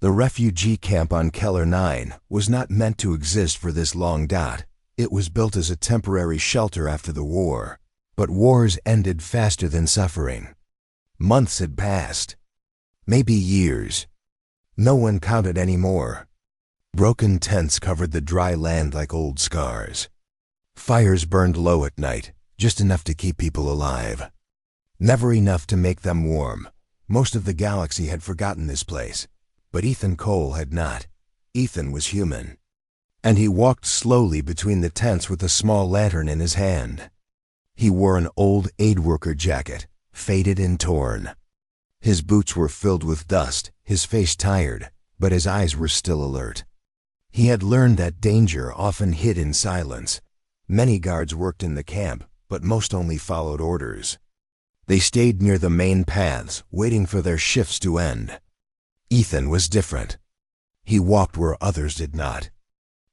The refugee camp on Keller 9 was not meant to exist for this long. It was built as a temporary shelter after the war. But wars ended faster than suffering. Months had passed. Maybe years. No one counted anymore. Broken tents covered the dry land like old scars. Fires burned low at night, just enough to keep people alive. Never enough to make them warm. Most of the galaxy had forgotten this place, but Ethan Cole had not. Ethan was human. And he walked slowly between the tents with a small lantern in his hand. He wore an old aid worker jacket, faded and torn. His boots were filled with dust, his face tired, but his eyes were still alert. He had learned that danger often hid in silence. Many guards worked in the camp, but most only followed orders. They stayed near the main paths, waiting for their shifts to end. Ethan was different. He walked where others did not.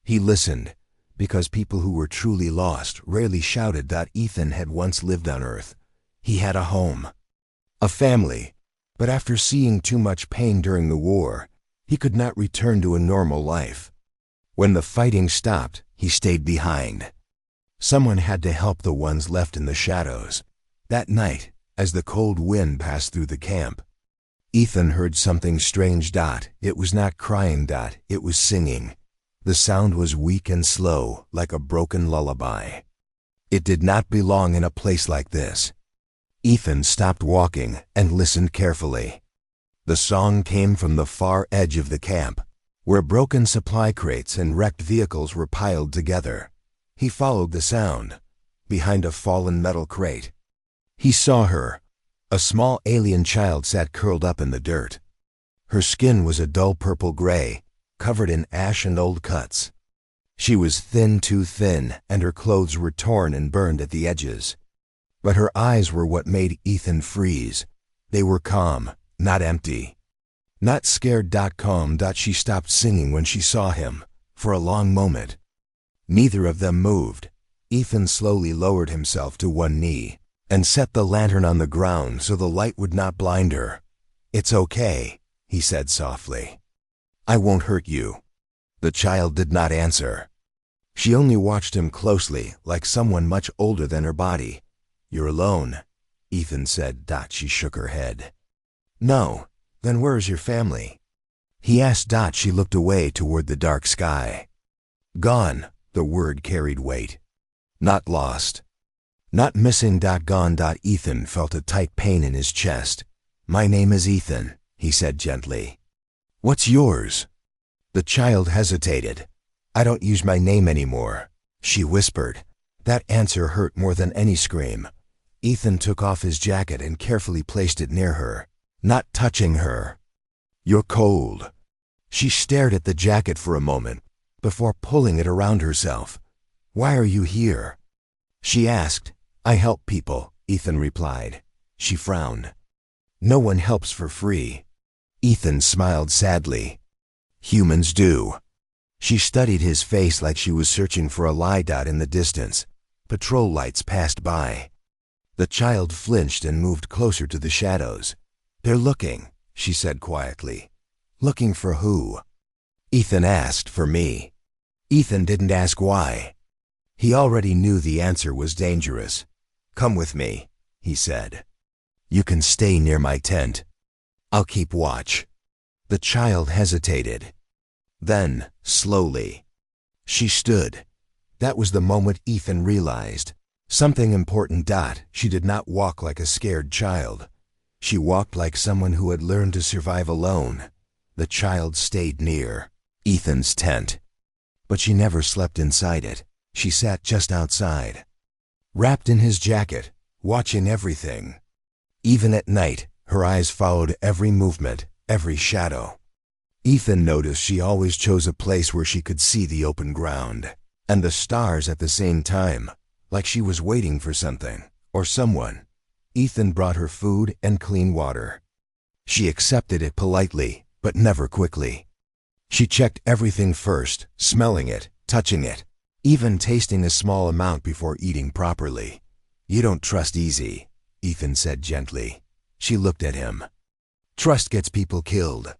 He listened, because people who were truly lost rarely shouted that Ethan had once lived on Earth. He had a home, a family, but after seeing too much pain during the war, he could not return to a normal life. When the fighting stopped, he stayed behind. Someone had to help the ones left in the shadows. That night, as the cold wind passed through the camp, Ethan heard something strange. It was not crying. It was singing. The sound was weak and slow, like a broken lullaby. It did not belong in a place like this. Ethan stopped walking and listened carefully. The song came from the far edge of the camp, where broken supply crates and wrecked vehicles were piled together. He followed the sound. Behind a fallen metal crate, he saw her. A small alien child sat curled up in the dirt. Her skin was a dull purple gray, covered in ash and old cuts. She was thin, too thin, and her clothes were torn and burned at the edges. But her eyes were what made Ethan freeze. They were calm, not empty. Not scared. Calm. She stopped singing when she saw him, for a long moment. Neither of them moved. Ethan slowly lowered himself to one knee and set the lantern on the ground so the light would not blind her. "It's okay," he said softly. "I won't hurt you." The child did not answer. She only watched him closely, like someone much older than her body. "You're alone," Ethan said. She shook her head. "No. Then where is your family?" he asked. She looked away toward the dark sky. "Gone." The word carried weight. "Not lost. Not missing. Gone. Ethan felt a tight pain in his chest. "My name is Ethan," he said gently. "What's yours?" The child hesitated. "I don't use my name anymore," she whispered. That answer hurt more than any scream. Ethan took off his jacket and carefully placed it near her, not touching her. "You're cold." She stared at the jacket for a moment before pulling it around herself. "Why are you here?" she asked. "I help people," Ethan replied. She frowned. "No one helps for free." Ethan smiled sadly. "Humans do." She studied his face like she was searching for a lie. In the distance, patrol lights passed by. The child flinched and moved closer to the shadows. "They're looking," she said quietly. "Looking for who?" Ethan asked. "For me." Ethan didn't ask why. He already knew the answer was dangerous. "Come with me," he said. "You can stay near my tent. I'll keep watch." The child hesitated. Then, slowly, she stood. That was the moment Ethan realized something important. She did not walk like a scared child. She walked like someone who had learned to survive alone. The child stayed near Ethan's tent, but she never slept inside it. She sat just outside, wrapped in his jacket, watching everything. Even at night, her eyes followed every movement, every shadow. Ethan noticed she always chose a place where she could see the open ground and the stars at the same time, like she was waiting for something or someone. Ethan brought her food and clean water. She accepted it politely, but never quickly. She checked everything first, smelling it, touching it, even tasting a small amount before eating properly. "You don't trust easy," Ethan said gently. She looked at him. "Trust gets people killed."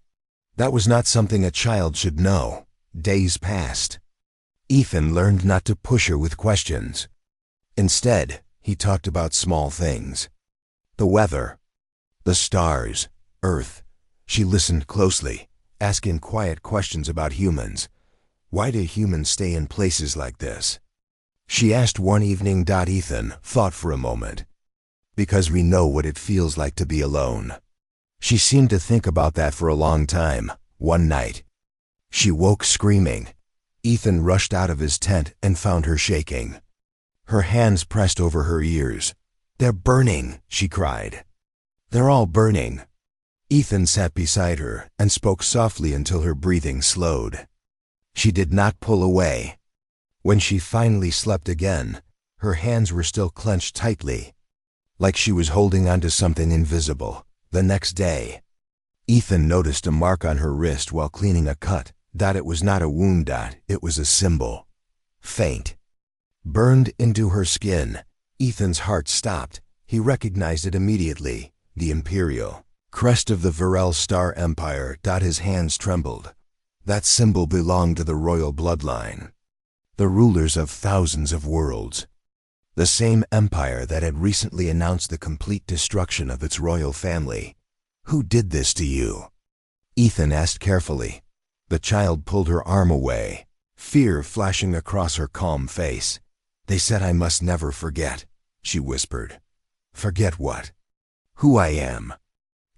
That was not something a child should know. Days passed. Ethan learned not to push her with questions. Instead, he talked about small things. The weather, the stars, Earth. She listened closely, asking quiet questions about humans. Why do humans stay in places like this? She asked one evening. Ethan thought for a moment. Because we know what it feels like to be alone. She seemed to think about that for a long time. One night, she woke screaming. Ethan rushed out of his tent and found her shaking. Her hands pressed over her ears. "They're burning," she cried. "They're all burning." Ethan sat beside her and spoke softly until her breathing slowed. She did not pull away. When she finally slept again, her hands were still clenched tightly, like she was holding onto something invisible. The next day, Ethan noticed a mark on her wrist while cleaning a cut. It was not a wound. It was a symbol. Faint. Burned into her skin. Ethan's heart stopped. He recognized it immediately. The imperial crest of the Varel Star Empire. His hands trembled. That symbol belonged to the royal bloodline. The rulers of thousands of worlds. The same empire that had recently announced the complete destruction of its royal family. "Who did this to you?" Ethan asked carefully. The child pulled her arm away, fear flashing across her calm face. "They said I must never forget," she whispered. "Forget what?" "Who I am."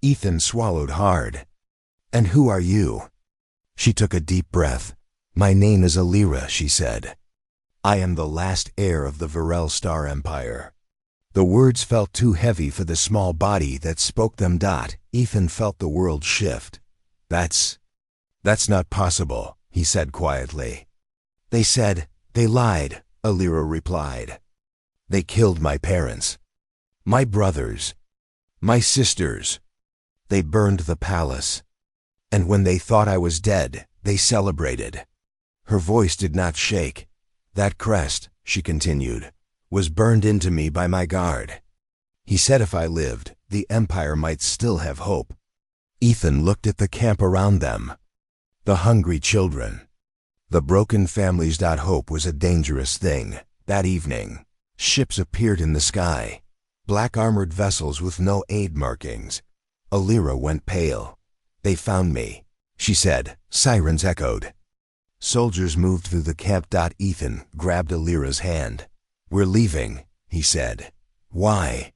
Ethan swallowed hard. "And who are you?" She took a deep breath. "My name is Alira," she said. "I am the last heir of the Varel Star Empire." The words felt too heavy for the small body that spoke them. Ethan felt the world shift. That's not possible," he said quietly. They lied," Alira replied. "They killed my parents, my brothers, my sisters. They burned the palace. And when they thought I was dead, they celebrated." Her voice did not shake. "That crest," she continued, "was burned into me by my guard. He said if I lived, the empire might still have hope." Ethan looked at the camp around them. The hungry children. The broken families. Hope was a dangerous thing. That evening, ships appeared in the sky. Black armored vessels with no aid markings. Alira went pale. "They found me," she said. Sirens echoed. Soldiers moved through the camp. Ethan grabbed Alira's hand. "We're leaving," he said. "Why?"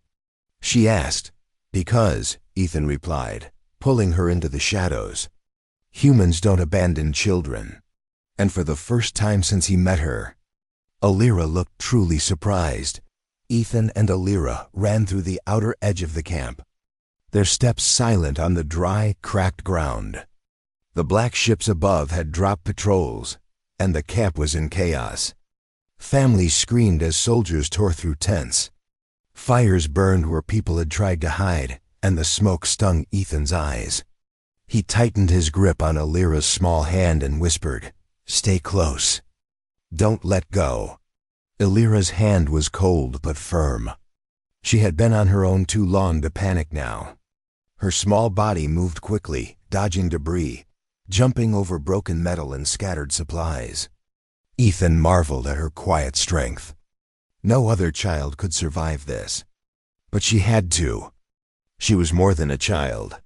she asked. "Because," Ethan replied, pulling her into the shadows. "Humans don't abandon children." And for the first time since he met her, Alira looked truly surprised. Ethan and Alira ran through the outer edge of the camp, their steps silent on the dry, cracked ground. The black ships above had dropped patrols, and the camp was in chaos. Families screamed as soldiers tore through tents. Fires burned where people had tried to hide, and the smoke stung Ethan's eyes. He tightened his grip on Alira's small hand and whispered, "Stay close. Don't let go." Alira's hand was cold but firm. She had been on her own too long to panic now. Her small body moved quickly, dodging debris, jumping over broken metal and scattered supplies. Ethan marveled at her quiet strength. No other child could survive this. But she had to. She was more than a child.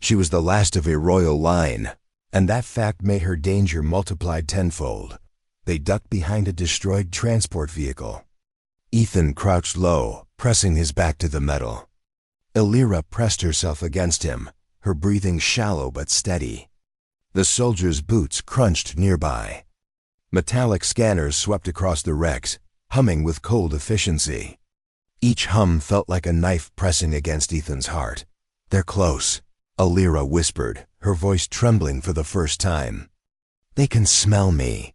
She was the last of a royal line, and that fact made her danger multiplied tenfold. They ducked behind a destroyed transport vehicle. Ethan crouched low, pressing his back to the metal. Alira pressed herself against him, her breathing shallow but steady. The soldiers' boots crunched nearby. Metallic scanners swept across the wrecks, humming with cold efficiency. Each hum felt like a knife pressing against Ethan's heart. "They're close," Alira whispered, her voice trembling for the first time. "They can smell me.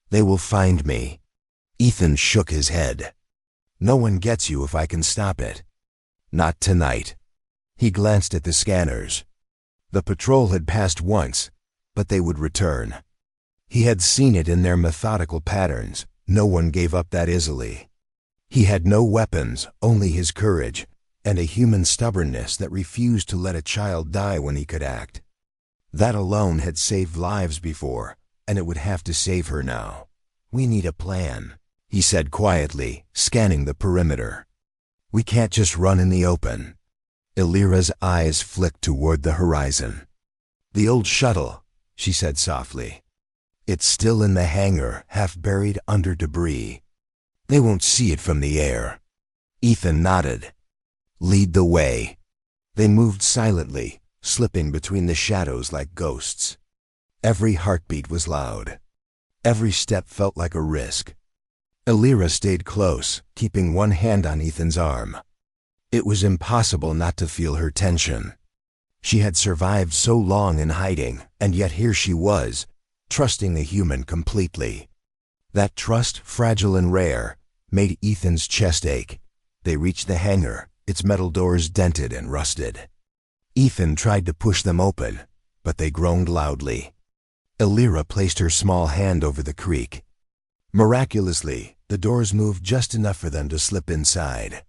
They will find me." Ethan shook his head. "No one gets you if I can stop it." "Not tonight." He glanced at the scanners. The patrol had passed once, but they would return. He had seen it in their methodical patterns. No one gave up that easily. He had no weapons, only his courage, and a human stubbornness that refused to let a child die when he could act. That alone had saved lives before, and it would have to save her now. "We need a plan," he said quietly, scanning the perimeter. "We can't just run in the open." Elira's eyes flicked toward the horizon. "The old shuttle," she said softly. "It's still in the hangar, half buried under debris. They won't see it from the air." Ethan nodded. "Lead the way." They moved silently, slipping between the shadows like ghosts. Every heartbeat was loud. Every step felt like a risk. Elira stayed close, keeping one hand on Ethan's arm. It was impossible not to feel her tension. She had survived so long in hiding, and yet here she was, trusting the human completely. That trust, fragile and rare, made Ethan's chest ache. They reached the hangar, its metal doors dented and rusted. Ethan tried to push them open, but they groaned loudly. Elira placed her small hand over the creak. Miraculously, the doors moved just enough for them to slip inside.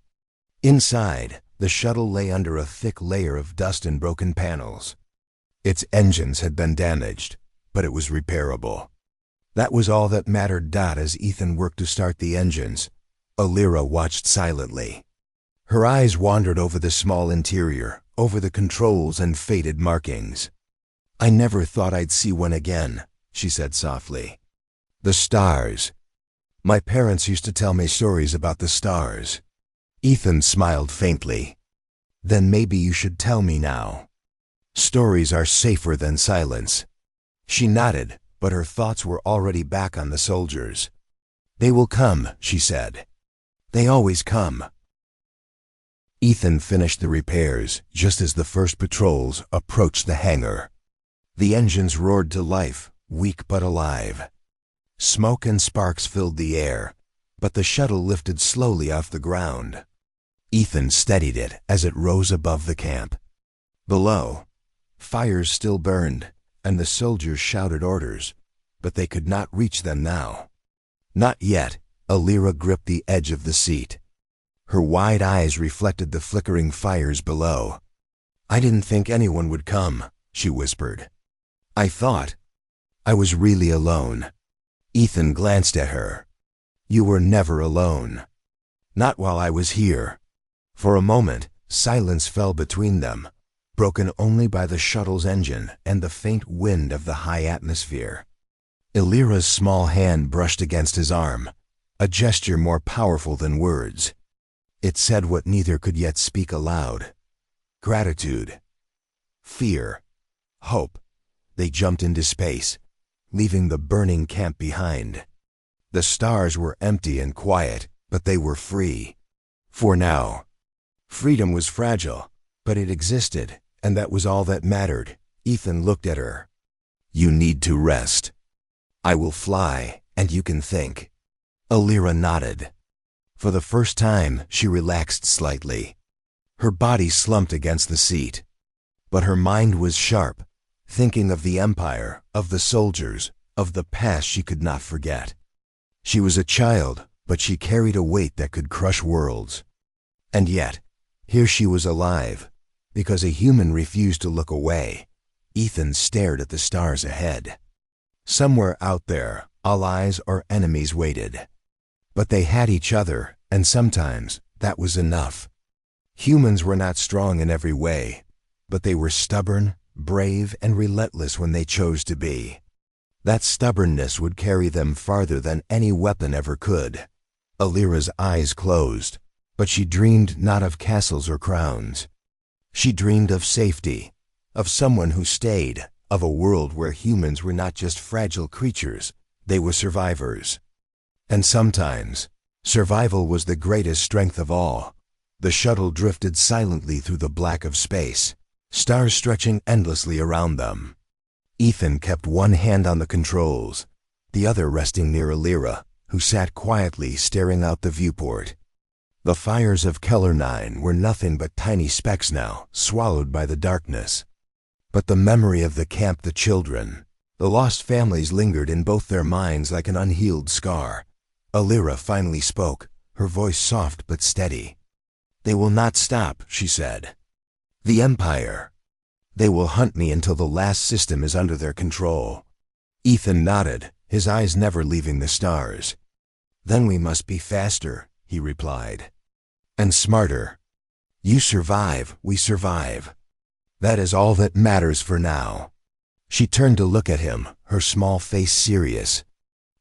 Inside, the shuttle lay under a thick layer of dust and broken panels. Its engines had been damaged, but it was repairable. That was all that mattered. As Ethan worked to start the engines, Elira watched silently. Her eyes wandered over the small interior, over the controls and faded markings. "I never thought I'd see one again," she said softly. "The stars. My parents used to tell me stories about the stars." Ethan smiled faintly. "Then maybe you should tell me now. Stories are safer than silence." She nodded, but her thoughts were already back on the soldiers. "They will come," she said. "They always come." Ethan finished the repairs just as the first patrols approached the hangar. The engines roared to life, weak but alive. Smoke and sparks filled the air, but the shuttle lifted slowly off the ground. Ethan steadied it as it rose above the camp. Below, fires still burned, and the soldiers shouted orders, but they could not reach them now. "Not yet." Elira gripped the edge of the seat. Her wide eyes reflected the flickering fires below. "I didn't think anyone would come," she whispered. I thought I was really alone." Ethan glanced at her. "You were never alone. Not while I was here." For a moment, silence fell between them, broken only by the shuttle's engine and the faint wind of the high atmosphere. Elira's small hand brushed against his arm, a gesture more powerful than words. It said what neither could yet speak aloud. Gratitude. Fear. Hope. They jumped into space, leaving the burning camp behind. The stars were empty and quiet, but they were free. For now. Freedom was fragile, but it existed, and that was all that mattered. Ethan looked at her. "You need to rest. I will fly, and you can think." Elira nodded. For the first time, she relaxed slightly. Her body slumped against the seat. But her mind was sharp, thinking of the Empire, of the soldiers, of the past she could not forget. She was a child, but she carried a weight that could crush worlds. And yet, here she was alive, because a human refused to look away. Ethan stared at the stars ahead. Somewhere out there, allies or enemies waited. But they had each other, and sometimes that was enough. Humans were not strong in every way, but they were stubborn, brave, and relentless when they chose to be. That stubbornness would carry them farther than any weapon ever could. Elira's eyes closed, but she dreamed not of castles or crowns. She dreamed of safety, of someone who stayed, of a world where humans were not just fragile creatures, they were survivors. And sometimes, survival was the greatest strength of all. The shuttle drifted silently through the black of space, stars stretching endlessly around them. Ethan kept one hand on the controls, the other resting near Elira, who sat quietly staring out the viewport. The fires of Keller 9 were nothing but tiny specks now, swallowed by the darkness. But the memory of the camp, the children, the lost families lingered in both their minds like an unhealed scar. Elira finally spoke, her voice soft but steady. "They will not stop," she said. "The Empire. They will hunt me until the last system is under their control. Ethan nodded, his eyes never leaving the stars. Then we must be faster, he replied. And smarter. You survive, we survive. That is all that matters for now. She turned to look at him, her small face serious.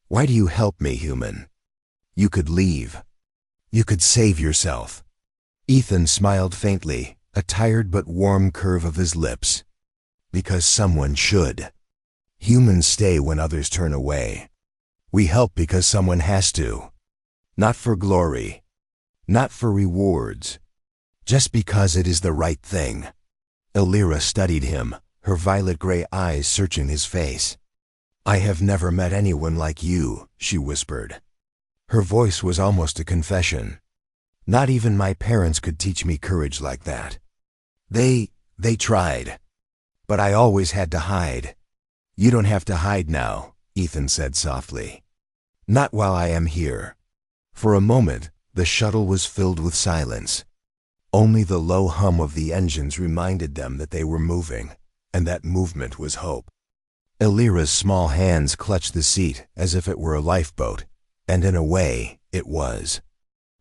Why do you help me, human? You could leave. You could save yourself. Ethan smiled faintly, a tired but warm curve of his lips. Because someone should. Humans stay when others turn away. We help because someone has to. Not for glory. Not for rewards. Just because it is the right thing. Elira studied him, her violet-gray eyes searching his face. I have never met anyone like you, she whispered. Her voice was almost a confession. Not even my parents could teach me courage like that. They tried. But I always had to hide. You don't have to hide now, Ethan said softly. Not while I am here. For a moment, the shuttle was filled with silence. Only the low hum of the engines reminded them that they were moving, and that movement was hope. Elira's small hands clutched the seat as if it were a lifeboat, and in a way, it was.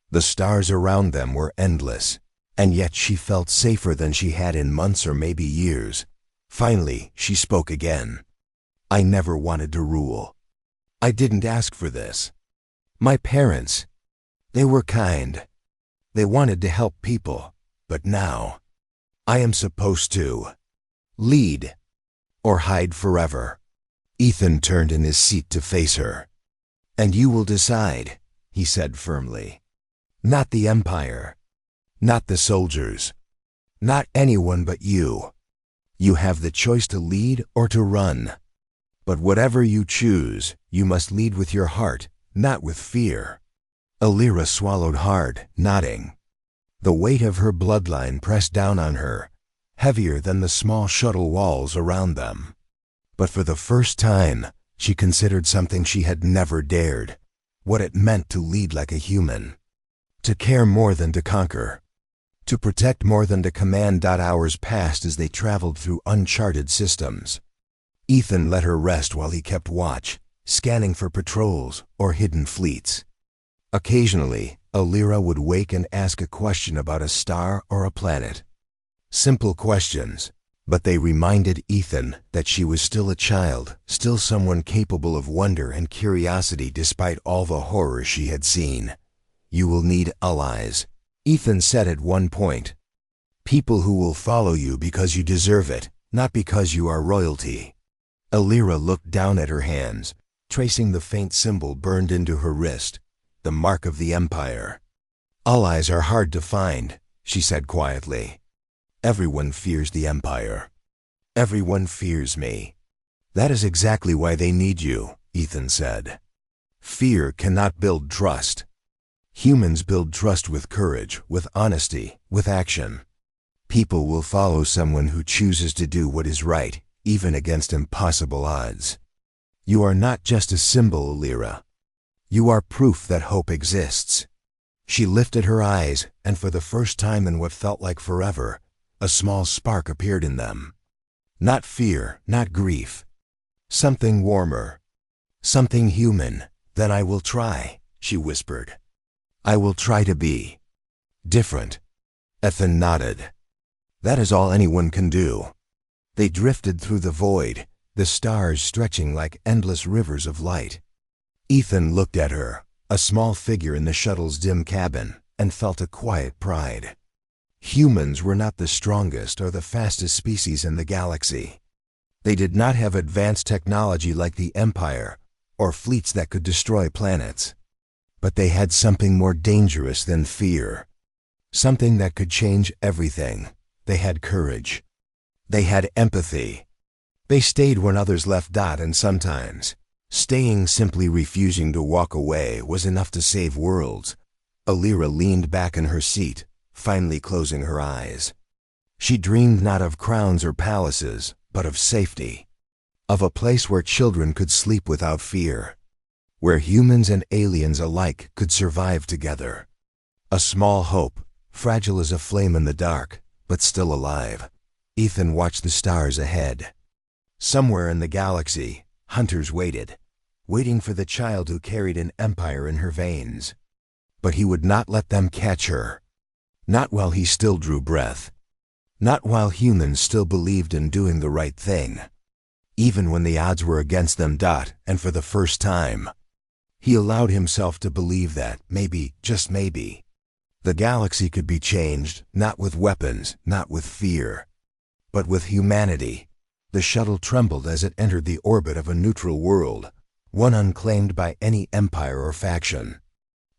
The stars around them were endless, and yet she felt safer than she had in months or maybe years. Finally, she spoke again. I never wanted to rule. I didn't ask for this. My parents, they were kind. They wanted to help people, but now, I am supposed to lead or hide forever. Ethan turned in his seat to face her. And you will decide, he said firmly. Not the Empire. Not the soldiers. Not anyone but you. You have the choice to lead or to run. But whatever you choose, you must lead with your heart, not with fear. Elira swallowed hard, nodding. The weight of her bloodline pressed down on her, heavier than the small shuttle walls around them. But for the first time, she considered something she had never dared, what it meant to lead like a human. To care more than to conquer. To protect more than to command. Hours passed as they traveled through uncharted systems. Ethan let her rest while he kept watch, scanning for patrols or hidden fleets. Occasionally, Elira would wake and ask a question about a star or a planet. Simple questions, but they reminded Ethan that she was still a child, still someone capable of wonder and curiosity despite all the horror she had seen. You will need allies, Ethan said at one point. People who will follow you because you deserve it, not because you are royalty. Elira looked down at her hands, tracing the faint symbol burned into her wrist, the mark of the Empire. Allies are hard to find, she said quietly. Everyone fears the Empire. Everyone fears me. That is exactly why they need you, Ethan said. Fear cannot build trust. Humans build trust with courage, with honesty, with action. People will follow someone who chooses to do what is right, even against impossible odds. You are not just a symbol, Elira. You are proof that hope exists. She lifted her eyes, and for the first time in what felt like forever, a small spark appeared in them. Not fear, not grief. Something warmer. Something human. Then I will try, she whispered. I will try to be different. Ethan nodded. That is all anyone can do. They drifted through the void, the stars stretching like endless rivers of light. Ethan looked at her, a small figure in the shuttle's dim cabin, and felt a quiet pride. Humans were not the strongest or the fastest species in the galaxy. They did not have advanced technology like the Empire, or fleets that could destroy planets. But they had something more dangerous than fear. Something that could change everything. They had courage. They had empathy. They stayed when others left. And sometimes, staying, simply refusing to walk away, was enough to save worlds. Elira leaned back in her seat, finally closing her eyes. She dreamed not of crowns or palaces, but of safety. Of a place where children could sleep without fear. Where humans and aliens alike could survive together. A small hope, fragile as a flame in the dark, but still alive. Ethan watched the stars ahead. Somewhere in the galaxy, hunters waited, waiting for the child who carried an empire in her veins. But he would not let them catch her. Not while he still drew breath. Not while humans still believed in doing the right thing. Even when the odds were against them. And for the first time, he allowed himself to believe that, maybe, just maybe, the galaxy could be changed, not with weapons, not with fear, but with humanity. The shuttle trembled as it entered the orbit of a neutral world, one unclaimed by any empire or faction.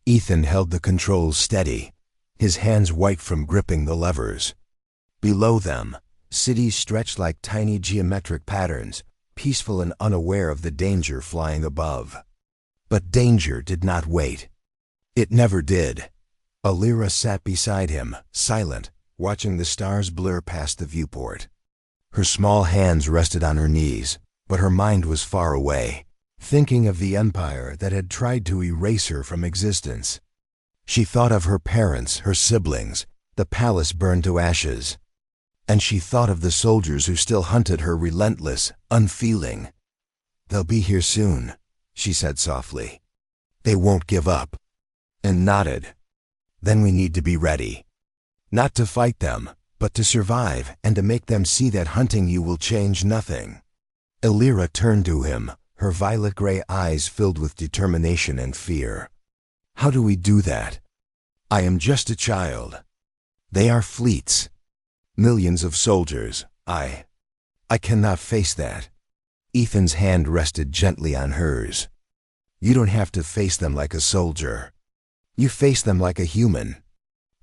Ethan held the controls steady, his hands white from gripping the levers. Below them, cities stretched like tiny geometric patterns, peaceful and unaware of the danger flying above. But danger did not wait. It never did. Alira sat beside him, silent, watching the stars blur past the viewport. Her small hands rested on her knees, but her mind was far away, thinking of the empire that had tried to erase her from existence. She thought of her parents, her siblings, the palace burned to ashes. And she thought of the soldiers who still hunted her, relentless, unfeeling. "They'll be here soon," she said softly. "They won't give up." And nodded. "Then we need to be ready. Not to fight them, but to survive and to make them see that hunting you will change nothing." Alira turned to him, her violet-gray eyes filled with determination and fear. "How do we do that? I am just a child. They are fleets. Millions of soldiers. I cannot face that." Ethan's hand rested gently on hers. "You don't have to face them like a soldier. You face them like a human.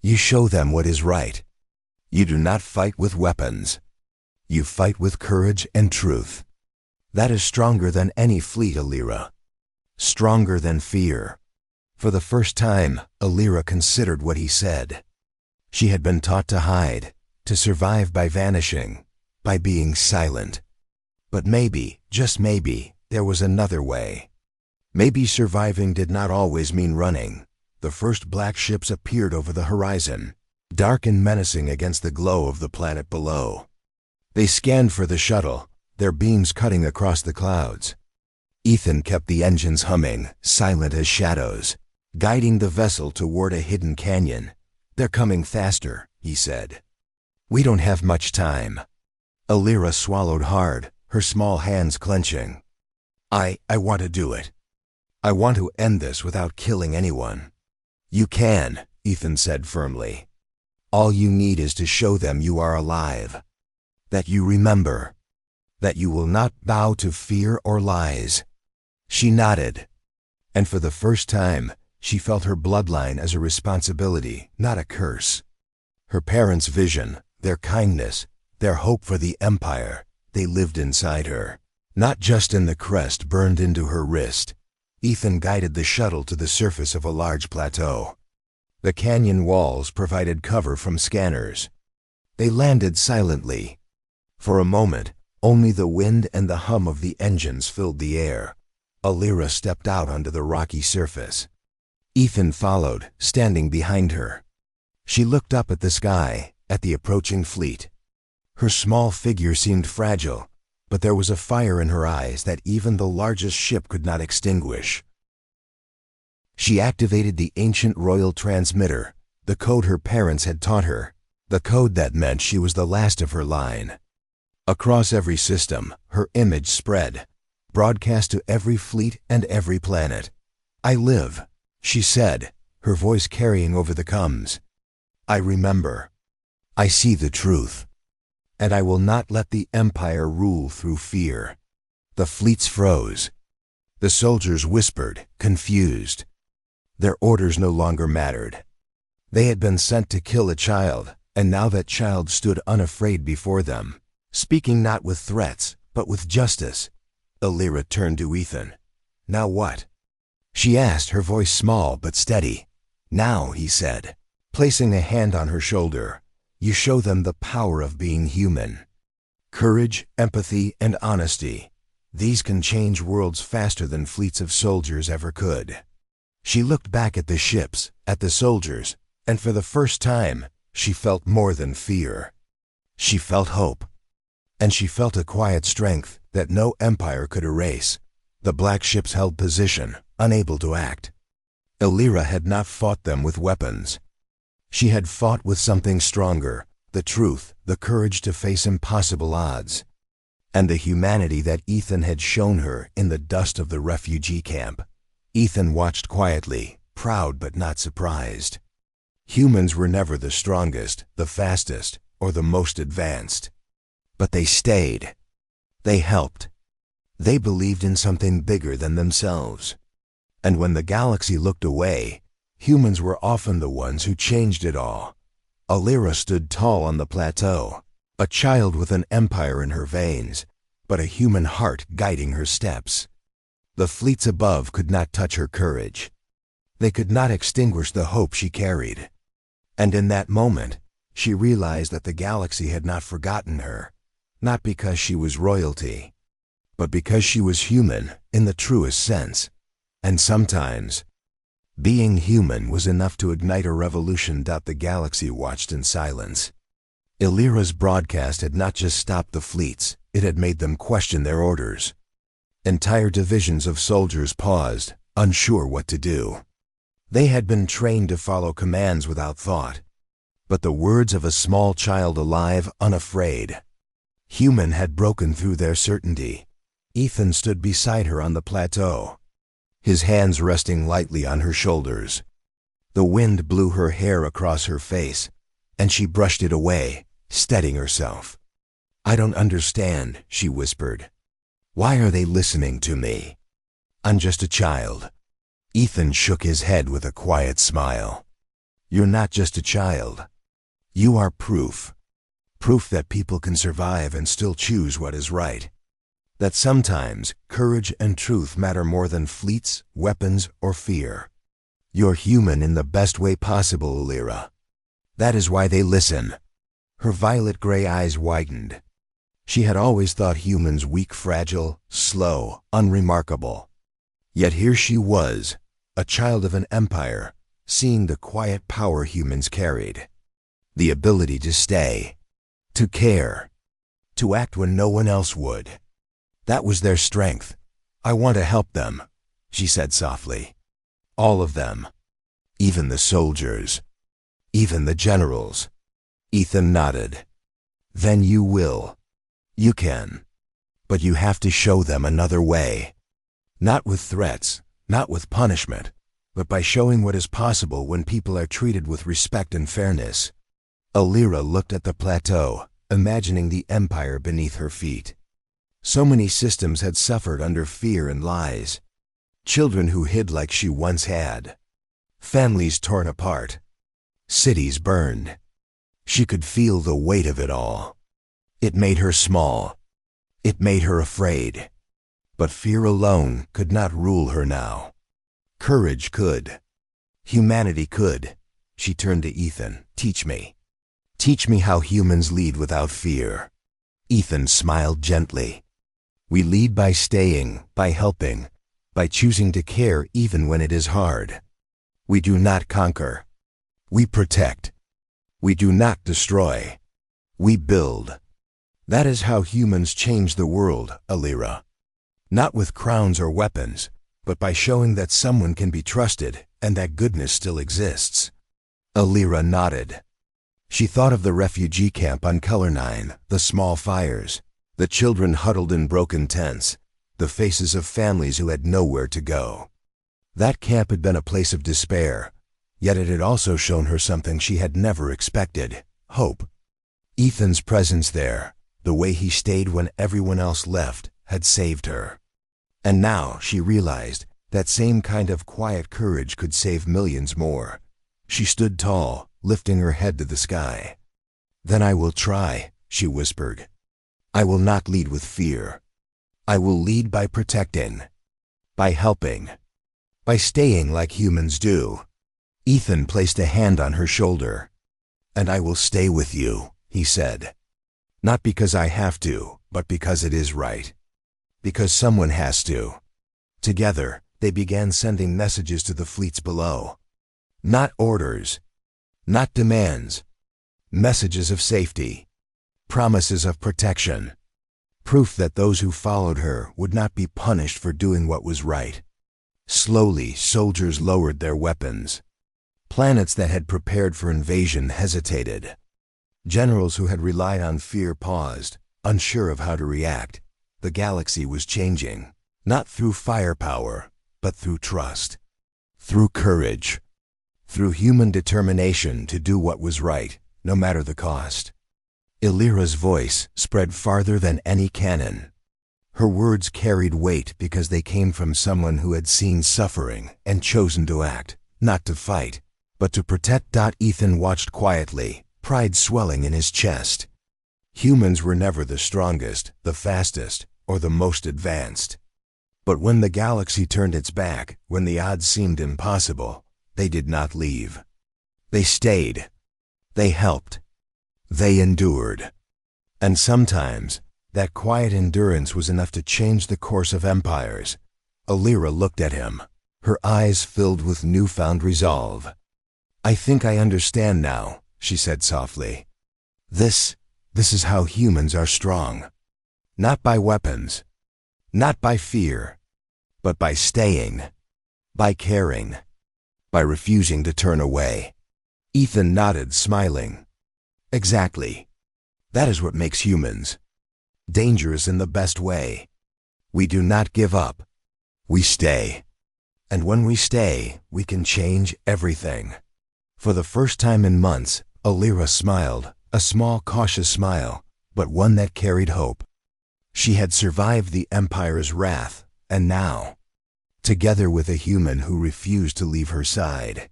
You show them what is right. You do not fight with weapons. You fight with courage and truth. That is stronger than any fleet, Alira. Stronger than fear." For the first time, Alira considered what he said. She had been taught to hide, to survive by vanishing, by being silent. But maybe, just maybe, there was another way. Maybe surviving did not always mean running. The first black ships appeared over the horizon, dark and menacing against the glow of the planet below. They scanned for the shuttle, their beams cutting across the clouds. Ethan kept the engines humming, silent as shadows, guiding the vessel toward a hidden canyon. "They're coming faster," he said. "We don't have much time." Alira swallowed hard, her small hands clenching. I want to do it. I want to end this without killing anyone." "You can," Ethan said firmly. "All you need is to show them you are alive. That you remember. That you will not bow to fear or lies." She nodded. And for the first time, she felt her bloodline as a responsibility, not a curse. Her parents' vision, their kindness, their hope for the empire, they lived inside her. Not just in the crest burned into her wrist. Ethan guided the shuttle to the surface of a large plateau. The canyon walls provided cover from scanners. They landed silently. For a moment, only the wind and the hum of the engines filled the air. Alira stepped out onto the rocky surface. Ethan followed, standing behind her. She looked up at the sky, at the approaching fleet. Her small figure seemed fragile, but there was a fire in her eyes that even the largest ship could not extinguish. She activated the ancient royal transmitter, the code her parents had taught her, the code that meant she was the last of her line. Across every system, her image spread, broadcast to every fleet and every planet. "I live," she said, her voice carrying over the comms. "I remember. I see the truth. And I will not let the empire rule through fear." The fleets froze. The soldiers whispered, confused. Their orders no longer mattered. They had been sent to kill a child, and now that child stood unafraid before them, speaking not with threats, but with justice. Alira turned to Ethan. "Now what?" she asked, her voice small but steady. "Now," he said, placing a hand on her shoulder, "you show them the power of being human. Courage, empathy, and honesty. These can change worlds faster than fleets of soldiers ever could." She looked back at the ships, at the soldiers, and for the first time, she felt more than fear. She felt hope. And she felt a quiet strength that no empire could erase. The black ships held position, unable to act. Elira had not fought them with weapons. She had fought with something stronger, the truth, the courage to face impossible odds, and the humanity that Ethan had shown her in the dust of the refugee camp. Ethan watched quietly, proud but not surprised. Humans were never the strongest, the fastest, or the most advanced. But they stayed. They helped. They believed in something bigger than themselves. And when the galaxy looked away, humans were often the ones who changed it all. Elira stood tall on the plateau, a child with an empire in her veins, but a human heart guiding her steps. The fleets above could not touch her courage. They could not extinguish the hope she carried. And in that moment, she realized that the galaxy had not forgotten her, not because she was royalty, but because she was human in the truest sense. And sometimes, being human was enough to ignite a revolution. The galaxy watched in silence. Elira's broadcast had not just stopped the fleets, it had made them question their orders. Entire divisions of soldiers paused, unsure what to do. They had been trained to follow commands without thought. But the words of a small child alive, unafraid. Human had broken through their certainty. Ethan stood beside her on the plateau, his hands resting lightly on her shoulders. The wind blew her hair across her face, and she brushed it away, steadying herself. "I don't understand," she whispered. "Why are they listening to me? I'm just a child." Ethan shook his head with a quiet smile. "You're not just a child. You are proof. Proof that people can survive and still choose what is right. That sometimes courage and truth matter more than fleets, weapons, or fear. You're human in the best way possible, Elira. That is why they listen." Her violet-gray eyes widened. She had always thought humans weak, fragile, slow, unremarkable. Yet here she was, a child of an empire, seeing the quiet power humans carried. The ability to stay, to care, to act when no one else would. That was their strength. "I want to help them," she said softly. "All of them. Even the soldiers. Even the generals." Ethan nodded. "Then you will. You can. But you have to show them another way. Not with threats, not with punishment, but by showing what is possible when people are treated with respect and fairness." Elira looked at the plateau, imagining the empire beneath her feet. So many systems had suffered under fear and lies. Children who hid like she once had. Families torn apart. Cities burned. She could feel the weight of it all. It made her small. It made her afraid. But fear alone could not rule her now. Courage could. Humanity could. She turned to Ethan. "Teach me. Teach me how humans lead without fear." Ethan smiled gently. "We lead by staying, by helping, by choosing to care even when it is hard. We do not conquer. We protect. We do not destroy. We build. That is how humans change the world, Elira. Not with crowns or weapons, but by showing that someone can be trusted and that goodness still exists." Elira nodded. She thought of the refugee camp on Color 9, the small fires, the children huddled in broken tents, the faces of families who had nowhere to go. That camp had been a place of despair, yet it had also shown her something she had never expected: hope. Ethan's presence there, the way he stayed when everyone else left, had saved her. And now she realized that same kind of quiet courage could save millions more. She stood tall, lifting her head to the sky. "Then I will try," she whispered. "I will not lead with fear. I will lead by protecting, by helping, by staying like humans do." Ethan placed a hand on her shoulder. "And I will stay with you," he said. "Not because I have to, but because it is right. Because someone has to." Together, they began sending messages to the fleets below. Not orders, not demands, messages of safety. promises of protection, proof that those who followed her would not be punished for doing what was right. Slowly, soldiers lowered their weapons. Planets that had prepared for invasion hesitated. Generals who had relied on fear paused, unsure of how to react. The galaxy was changing, not through firepower, but through trust, through courage, through human determination to do what was right, no matter the cost. Illyra's voice spread farther than any cannon. Her words carried weight because they came from someone who had seen suffering and chosen to act, not to fight, but to protect. Ethan watched quietly, pride swelling in his chest. Humans were never the strongest, the fastest, or the most advanced. But when the galaxy turned its back, when the odds seemed impossible, they did not leave. They stayed. They helped. They endured. And sometimes, that quiet endurance was enough to change the course of empires. Illyra looked at him, her eyes filled with newfound resolve. "I think I understand now," she said softly. This is how humans are strong. Not by weapons, not by fear, but by staying, by caring, by refusing to turn away." Ethan nodded, smiling. "Exactly. That is what makes humans. Dangerous in the best way. We do not give up. We stay. And when we stay, we can change everything." For the first time in months, Illyra smiled, a small, cautious smile, but one that carried hope. She had survived the Empire's wrath, and now, together with a human who refused to leave her side,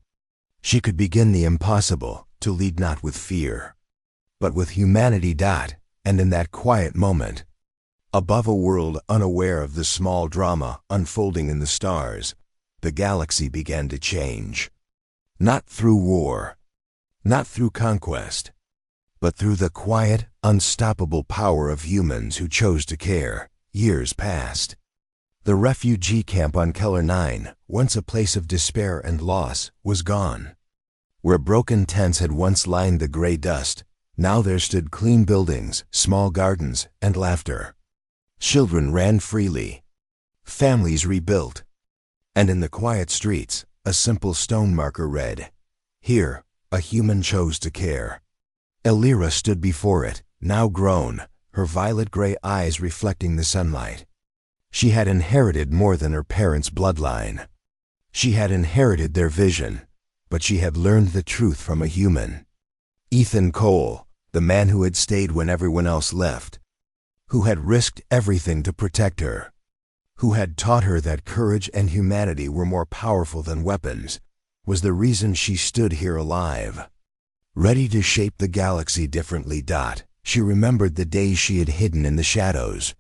she could begin the impossible, to lead not with fear, but with humanity. And in that quiet moment, above a world unaware of the small drama unfolding in the stars, the galaxy began to change. Not through war, not through conquest, but through the quiet, unstoppable power of humans who chose to care. Years passed. The refugee camp on Keller 9, once a place of despair and loss, was gone. Where broken tents had once lined the gray dust, now there stood clean buildings, small gardens, and laughter. Children ran freely. Families rebuilt. And in the quiet streets, a simple stone marker read, "Here, a human chose to care." Illyra stood before it, now grown, her violet-gray eyes reflecting the sunlight. She had inherited more than her parents' bloodline. She had inherited their vision, but she had learned the truth from a human. Ethan Cole, the man who had stayed when everyone else left, who had risked everything to protect her, who had taught her that courage and humanity were more powerful than weapons, was the reason she stood here alive, ready to shape the galaxy differently. She remembered the days she had hidden in the shadows,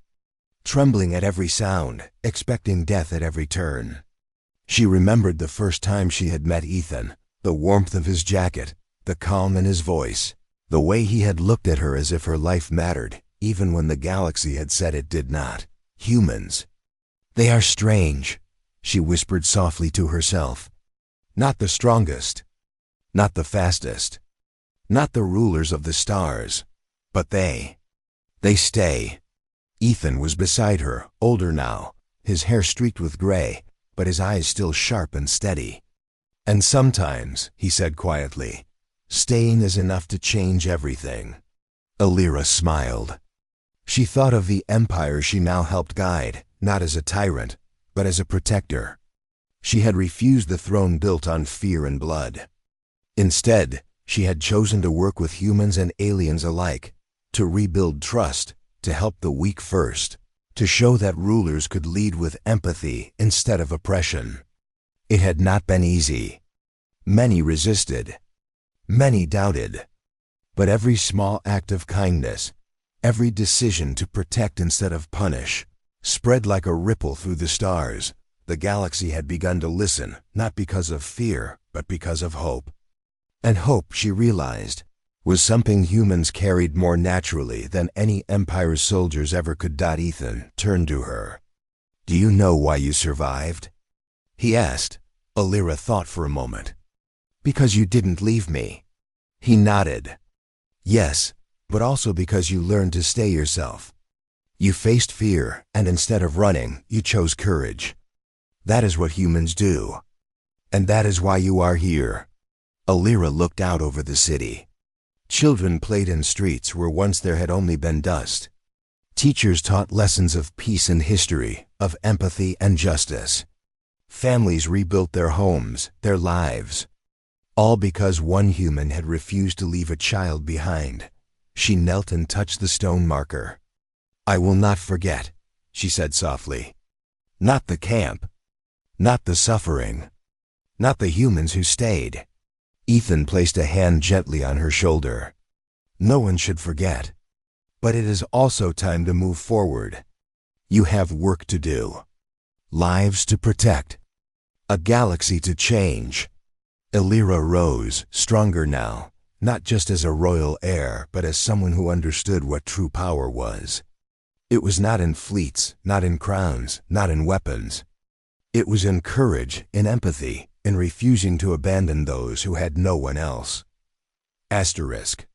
trembling at every sound, expecting death at every turn. She remembered the first time she had met Ethan, the warmth of his jacket, the calm in his voice, the way he had looked at her as if her life mattered, even when the galaxy had said it did not. Humans. "They are strange," she whispered softly to herself. "Not the strongest, not the fastest, not the rulers of the stars, but they stay." Ethan was beside her, older now, his hair streaked with gray, but his eyes still sharp and steady. "And sometimes," he said quietly, "staying is enough to change everything." Illyra smiled. She thought of the empire she now helped guide, not as a tyrant, but as a protector. She had refused the throne built on fear and blood. Instead, she had chosen to work with humans and aliens alike, to rebuild trust, to help the weak first, to show that rulers could lead with empathy instead of oppression. It had not been easy. Many resisted. Many doubted. But every small act of kindness, every decision to protect instead of punish, spread like a ripple through the stars. The galaxy had begun to listen, not because of fear, but because of hope. And hope, she realized, was something humans carried more naturally than any Empire's soldiers ever could. Ethan turned to her. "Do you know why you survived?" he asked. Illyra thought for a moment. "Because you didn't leave me." He nodded. "Yes, but also because you learned to stay yourself. You faced fear, and instead of running, you chose courage. That is what humans do. And that is why you are here. Alira looked out over the city. Children played in streets where once there had only been dust. Teachers taught lessons of peace and history, of empathy and justice. Families rebuilt their homes, their lives. All because one human had refused to leave a child behind. She knelt and touched the stone marker. "I will not forget," she said softly. "Not the camp. Not the suffering. Not the humans who stayed." Ethan placed a hand gently on her shoulder. "No one should forget. But it is also time to move forward. You have work to do. Lives to protect. A galaxy to change." Alira rose, stronger now, not just as a royal heir, but as someone who understood what true power was. It was not in fleets, not in crowns, not in weapons. It was in courage, in empathy, in refusing to abandon those who had no one else. Asterisk.